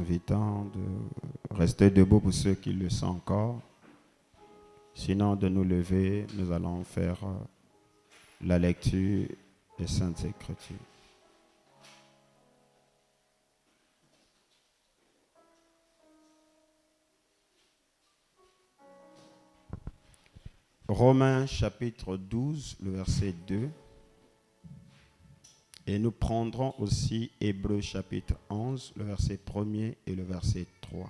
invitant de rester debout pour ceux qui le sont encore. Sinon, de nous lever, nous allons faire la lecture des Saintes Écritures. Romains chapitre 12, le verset 2. Et nous prendrons aussi Hébreux chapitre 11, le verset 1er et le verset 3.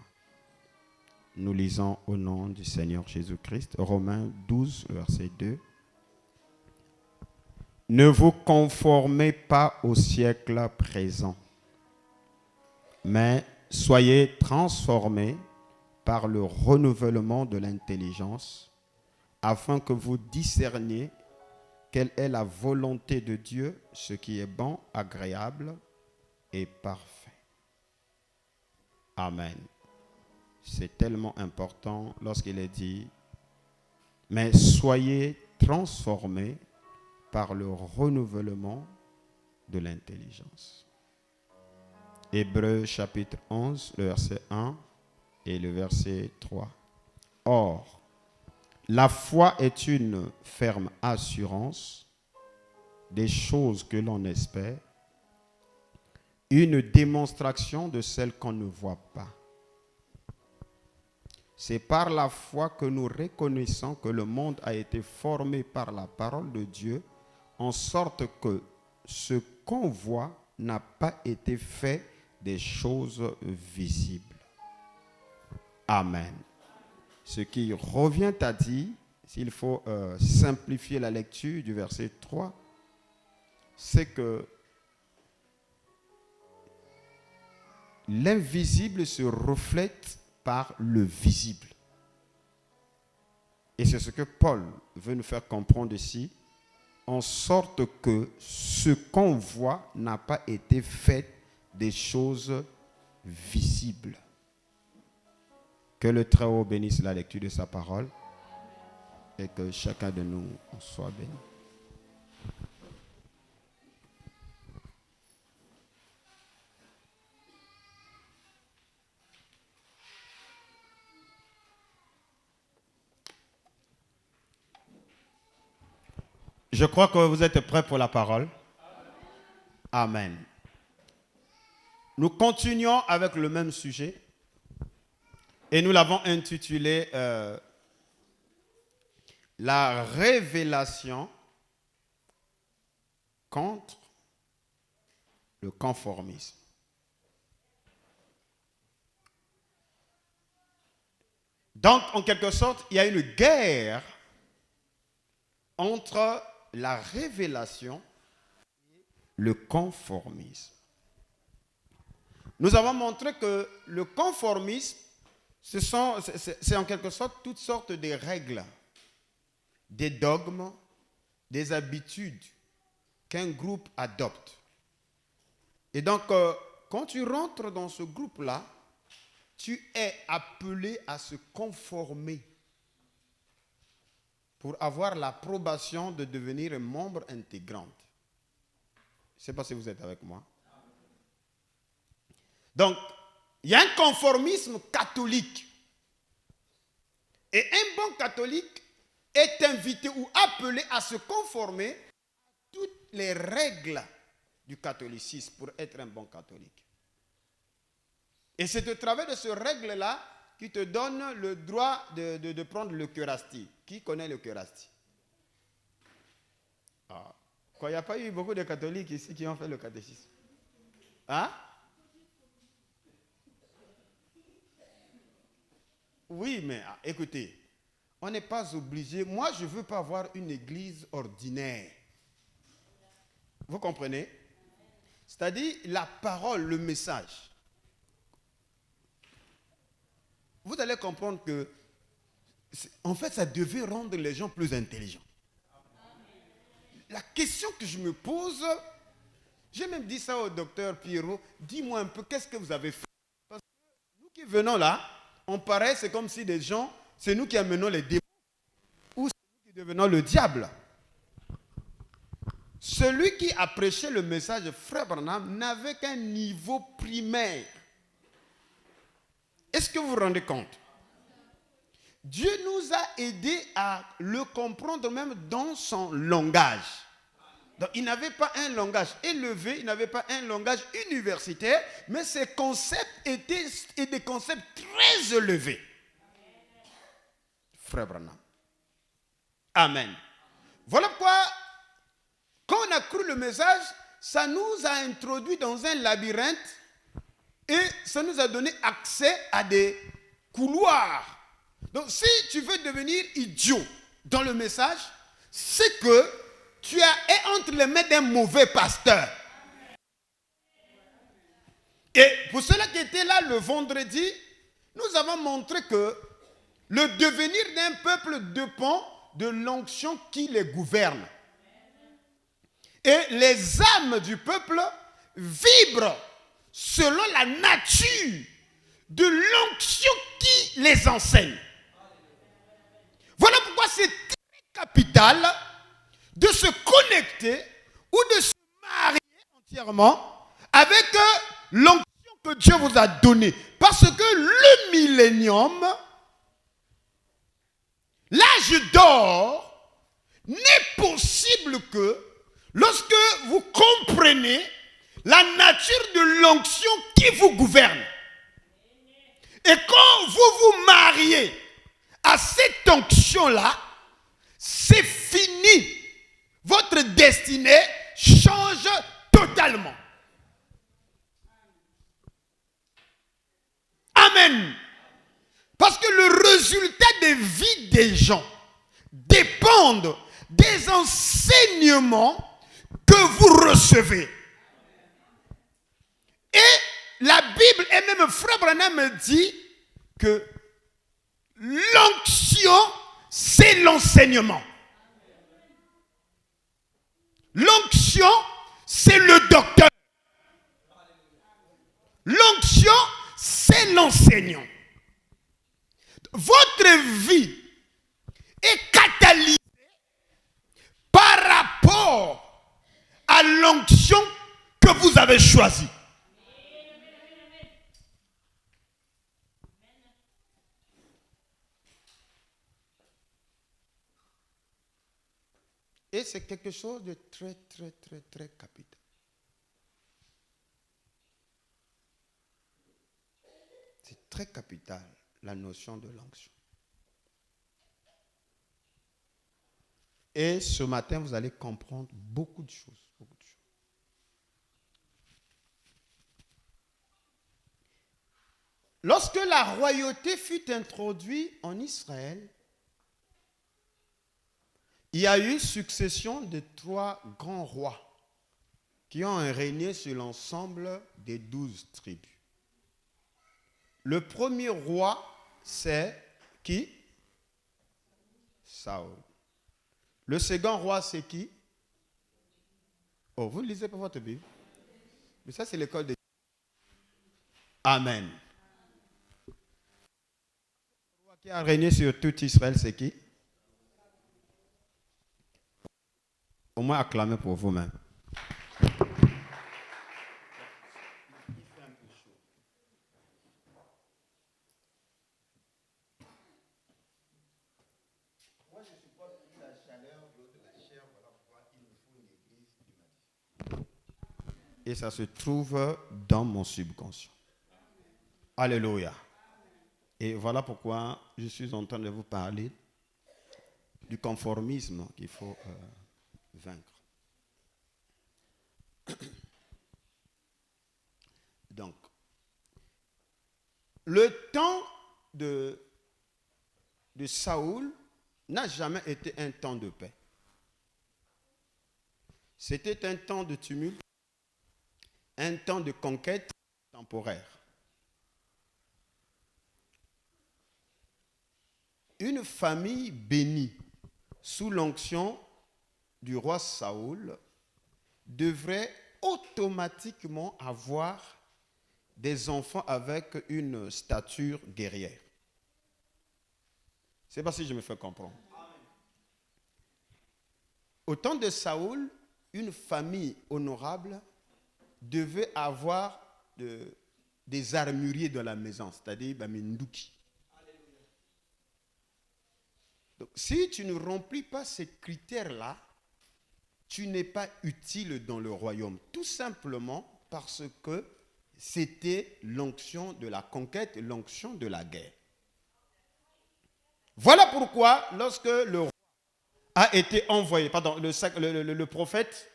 Nous lisons au nom du Seigneur Jésus-Christ. Romains 12, le verset 2. Ne vous conformez pas au siècle présent, mais soyez transformés par le renouvellement de l'intelligence, afin que vous discerniez quelle est la volonté de Dieu, ce qui est bon, agréable et parfait. Amen. C'est tellement important lorsqu'il est dit, mais soyez transformés par le renouvellement de l'intelligence. Hébreux chapitre 11, le verset 1 et le verset 3. Or, la foi est une ferme assurance des choses que l'on espère, une démonstration de celles qu'on ne voit pas. C'est par la foi que nous reconnaissons que le monde a été formé par la parole de Dieu, en sorte que ce qu'on voit n'a pas été fait des choses visibles. Amen. Ce qui revient à dire, s'il faut simplifier la lecture du verset 3, c'est que l'invisible se reflète par le visible. Et c'est ce que Paul veut nous faire comprendre ici, en sorte que ce qu'on voit n'a pas été fait des choses visibles. Que le Très-Haut bénisse la lecture de sa parole et que chacun de nous en soit béni. Je crois que vous êtes prêts pour la parole. Amen. Nous continuons avec le même sujet. Et nous l'avons intitulé la révélation contre le conformisme. Donc, en quelque sorte, il y a une guerre entre la révélation et le conformisme. Nous avons montré que le conformisme, c'est en quelque sorte toutes sortes de règles, des dogmes, des habitudes qu'un groupe adopte. Et donc, quand tu rentres dans ce groupe-là, tu es appelé à se conformer pour avoir l'approbation de devenir un membre intégrant. Je ne sais pas si vous êtes avec moi. Donc, il y a un conformisme catholique. Et un bon catholique est invité ou appelé à se conformer à toutes les règles du catholicisme pour être un bon catholique. Et c'est au travers de ces règles-là qui te donne le droit de prendre l'Eucharistie. Qui connaît l'Eucharistie? Quoi, il n'y a pas eu beaucoup de catholiques ici qui ont fait le catéchisme? Hein? Oui, mais écoutez, on n'est pas obligé. Moi, je ne veux pas avoir une église ordinaire. Vous comprenez? C'est-à-dire la parole, le message. Vous allez comprendre que, en fait, ça devait rendre les gens plus intelligents. La question que je me pose, j'ai même dit ça au docteur Pierrot, dis-moi un peu, qu'est-ce que vous avez fait? Parce que nous qui venons là, on paraît, c'est comme si des gens, c'est nous qui amenons les démons, ou c'est nous qui devenons le diable. Celui qui a prêché le message de Frère Branham n'avait qu'un niveau primaire. Est-ce que vous vous rendez compte? Dieu nous a aidés à le comprendre même dans son langage. Donc, il n'avait pas un langage élevé, il n'avait pas un langage universitaire, mais ses concepts étaient des concepts très élevés. Frère Branham. Amen. Voilà pourquoi, quand on a cru le message, ça nous a introduit dans un labyrinthe et ça nous a donné accès à des couloirs. Donc, si tu veux devenir idiot dans le message, c'est que tu es entre les mains d'un mauvais pasteur. Et pour ceux-là qui étaient là le vendredi, nous avons montré que le devenir d'un peuple dépend de l'onction qui les gouverne. Et les âmes du peuple vibrent selon la nature de l'onction qui les enseigne. Voilà pourquoi c'est très capital de se connecter ou de se marier entièrement avec l'onction que Dieu vous a donnée. Parce que le millénium, l'âge d'or, n'est possible que lorsque vous comprenez la nature de l'onction qui vous gouverne. Et quand vous vous mariez à cette onction-là, c'est fini. Votre destinée change totalement. Amen. Parce que le résultat des vies des gens dépend des enseignements que vous recevez. Et la Bible et même Frère Branham me dit que l'onction, c'est l'enseignement. L'onction, c'est le docteur. L'onction, c'est l'enseignant. Votre vie est catalysée par rapport à l'onction que vous avez choisie. Et c'est quelque chose de très, très, très, très capital. C'est très capital, la notion de l'onction. Et ce matin, vous allez comprendre beaucoup de choses. Beaucoup de choses. Lorsque la royauté fut introduite en Israël, il y a eu une succession de 3 grands rois qui ont régné sur l'ensemble des 12 tribus. Le premier roi, c'est qui? Saül. Le second roi, c'est qui? Oh, vous ne lisez pas votre Bible? Mais ça, c'est l'école de... Amen. Le roi qui a régné sur tout Israël, c'est qui? Au moins acclamez pour vous-même. Moi, je supporte plus la chaleur de la chair, voilà pourquoi il me faut une église climatisée. Et ça se trouve dans mon subconscient. Alléluia. Et voilà pourquoi je suis en train de vous parler du conformisme qu'il faut vaincre. Donc, le temps de Saül n'a jamais été un temps de paix. C'était un temps de tumulte, un temps de conquête temporaire. Une famille bénie sous l'onction du roi Saül devrait automatiquement avoir des enfants avec une stature guerrière. Je ne sais pas si je me fais comprendre. Au temps de Saül, une famille honorable devait avoir des armuriers dans la maison, c'est-à-dire Bamindouki. Donc, si tu ne remplis pas ces critères-là, tu n'es pas utile dans le royaume. Tout simplement parce que c'était l'onction de la conquête, l'onction de la guerre. Voilà pourquoi, lorsque le roi a été envoyé, le prophète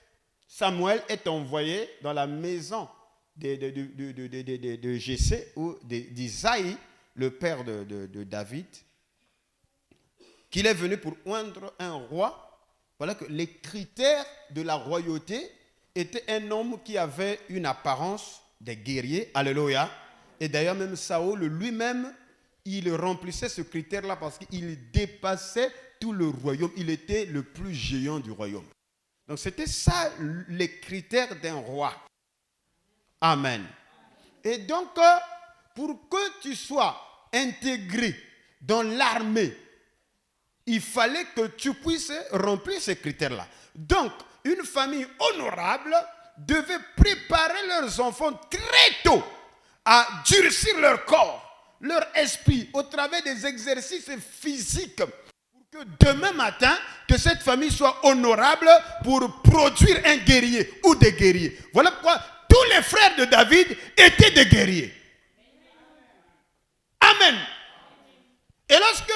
Samuel est envoyé dans la maison de Jessé ou d'Isaïe, le père de David, qu'il est venu pour oindre un roi. Voilà que les critères de la royauté étaient un homme qui avait une apparence de guerrier. Alléluia. Et d'ailleurs, même Saül lui-même, il remplissait ce critère-là parce qu'il dépassait tout le royaume. Il était le plus géant du royaume. Donc, c'était ça les critères d'un roi. Amen. Et donc, pour que tu sois intégré dans l'armée, il fallait que tu puisses remplir ces critères-là. Donc, une famille honorable devait préparer leurs enfants très tôt à durcir leur corps, leur esprit, au travers des exercices physiques, pour que demain matin, que cette famille soit honorable pour produire un guerrier ou des guerriers. Voilà pourquoi tous les frères de David étaient des guerriers. Amen. Et lorsque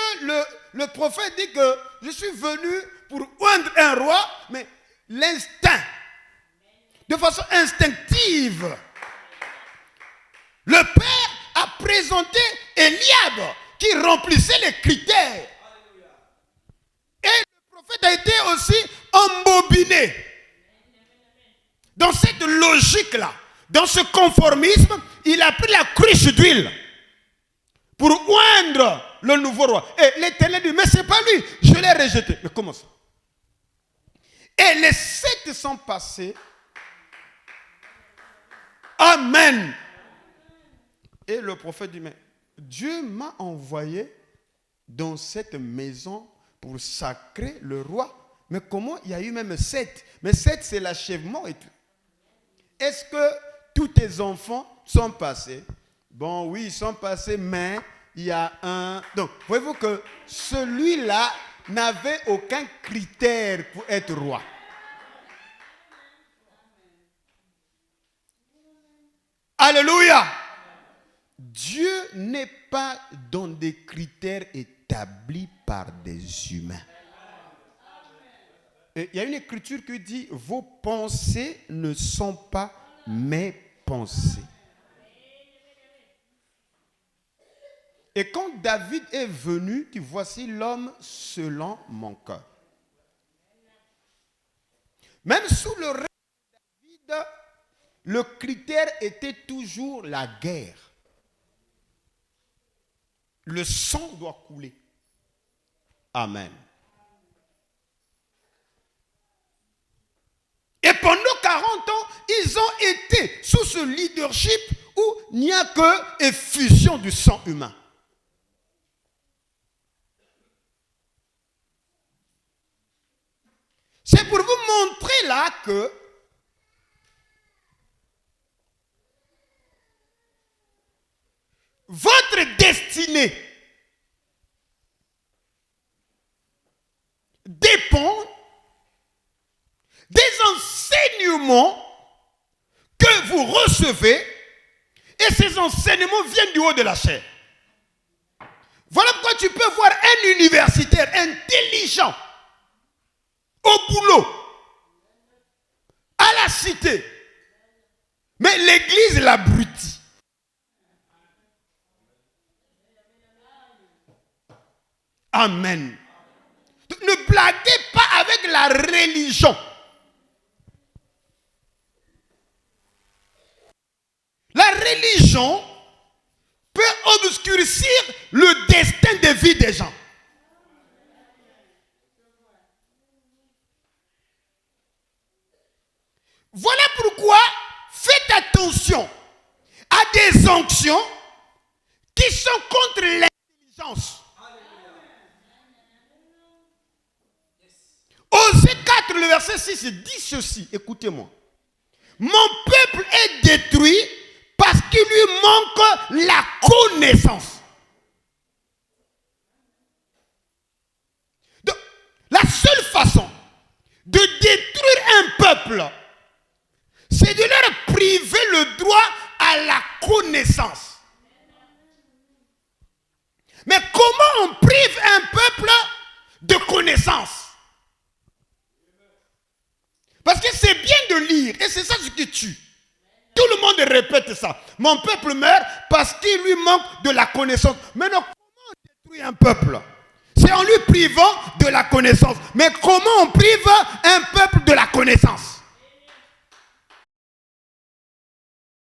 le prophète dit que je suis venu pour oindre un roi, mais l'instinct, de façon instinctive, le père a présenté Eliab qui remplissait les critères. Et le prophète a été aussi embobiné dans cette logique-là, dans ce conformisme. Il a pris la cruche d'huile pour oindre le nouveau roi. Et l'Éternel dit, mais ce n'est pas lui, je l'ai rejeté. Mais comment ça? Et les 7 sont passés. Amen. Et le prophète dit, mais Dieu m'a envoyé dans cette maison pour sacrer le roi. Mais comment il y a eu même 7? Mais 7, c'est l'achèvement et tout. Est-ce que tous tes enfants sont passés? Bon, oui, ils sont passés, mais il y a un... Donc, voyez-vous que celui-là n'avait aucun critère pour être roi. Alléluia! Dieu n'est pas dans des critères établis par des humains. Et il y a une écriture qui dit, vos pensées ne sont pas mes pensées. Et quand David est venu, dit, voici l'homme selon mon cœur. Même sous le règne de David, le critère était toujours la guerre. Le sang doit couler. Amen. Et pendant 40 ans, ils ont été sous ce leadership où il n'y a que effusion du sang humain. C'est pour vous montrer là que votre destinée dépend des enseignements que vous recevez, et ces enseignements viennent du haut de la chair. Voilà pourquoi tu peux voir un universitaire intelligent au boulot, à la cité, mais l'église l'abrutit. Amen. Ne blaguez pas avec la religion. La religion peut obscurcir le destin de vie des gens. Voilà pourquoi faites attention à des onctions qui sont contre l'intelligence. Osée 4, le verset 6 dit ceci, écoutez-moi. Mon peuple est détruit parce qu'il lui manque la connaissance. Donc, la seule façon de détruire un peuple, c'est de leur priver le droit à la connaissance. Mais comment on prive un peuple de connaissance? Parce que c'est bien de lire, et c'est ça ce qui tue. Tout le monde répète ça. Mon peuple meurt parce qu'il lui manque de la connaissance. Maintenant, comment on détruit un peuple? C'est en lui privant de la connaissance. Mais comment on prive un peuple de la connaissance?